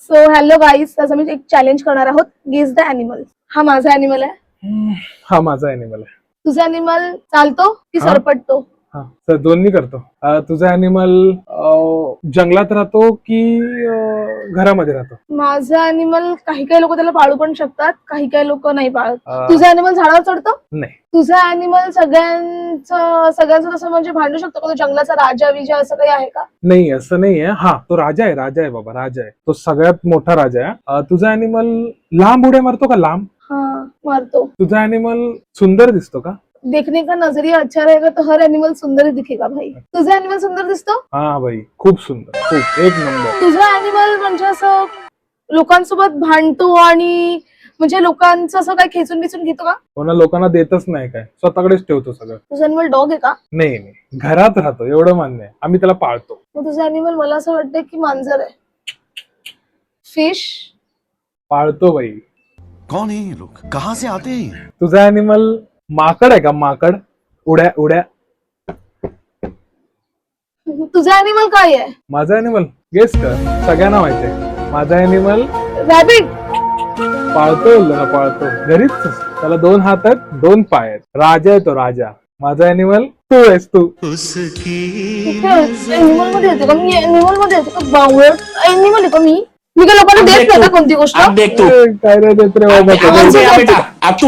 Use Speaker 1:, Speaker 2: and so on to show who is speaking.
Speaker 1: So hello guys, आज आम्ही एक चॅलेंज करणार आहोत. Guess the animal. हा माझा अॅनिमल आहे.
Speaker 2: हा माझा अॅनिमल आहे.
Speaker 1: तुझा अॅनिमल चालतो की सरपटतो?
Speaker 2: हा तर दोन्ही करतो. तुझा अॅनिमल जंगलात राहतो की घरामध्ये राहतो?
Speaker 1: माझा अॅनिमल काही काही लोक त्याला पाळू पण शकतात, काही काही लोक नाही पाळत.
Speaker 2: अं,
Speaker 1: तुझा अॅनिमल झाडावर चढतो?
Speaker 2: नाही.
Speaker 1: तुझा अॅनिमल सगळ्यांचं असं म्हणजे भांडू शकतो का? तो जंगलाचा राजा विजा असं काही आहे का?
Speaker 2: नाही, असं नाहीये. हा तो राजा आहे बाबा, राजा आहे तो, सगळ्यात मोठा राजा आहे. तुझा अॅनिमल लांब उड्या मारतो का? लांब?
Speaker 1: हा, मारतो.
Speaker 2: तुझा अॅनिमल सुंदर दिसतो का?
Speaker 1: देखने का नजरिया अच्छा रहेगा तो हर एनिमल सुंदर ही दिखेगा भाई. तुझा अॅनिमल सुंदर दिसतो?
Speaker 2: हा भाई, खूप सुंदर, खूप एक नंबर.
Speaker 1: तुझा अॅनिमल म्हणजे असं लोकांसोबत भांडतो आणि म्हणजे लोकांचं असं काय खेचून बिचून घेतो का?
Speaker 2: कोणा लोकांना देतच नाही, काय स्वतःकडेच ठेवतो सगळं.
Speaker 1: तुझा अॅनिमल डॉग आहे का?
Speaker 2: नाही नाही, घरात राहतो एवढं मान्य आहे, आम्ही त्याला पाळतो.
Speaker 1: मग तुझा अॅनिमल मला असं वाटतं की मांजर आहे. फिश?
Speaker 2: पाळतो बाई.
Speaker 3: कौन है ये लोग, कहाँ से आते हैं?
Speaker 2: तुझा अॅनिमल माकड आहे का? माकड, उड्या उड्या.
Speaker 1: तुझा अॅनिमल काय आहे?
Speaker 2: माझा अॅनिमल गेस कर, सगळ्यांना माहिती आहे. माझा अॅनिमल
Speaker 1: रॅबिट?
Speaker 2: पाळतो, बोललो ना, पाळतो. घरीच त्याला 2 हात आहेत, 2 पाय आहेत. राजा आहे तो, राजा. माझा अॅनिमल तू आहेस, तू.
Speaker 1: अॅनिमल मध्ये येते का मी? अॅनिमल मध्ये येते का? बावळट अॅनिमल आहे का मी? मी काय लोकांना देत नाही का कोणती गोष्ट?
Speaker 2: काय रे देत रे बाबा?
Speaker 1: आवाज येतो.
Speaker 4: अब तू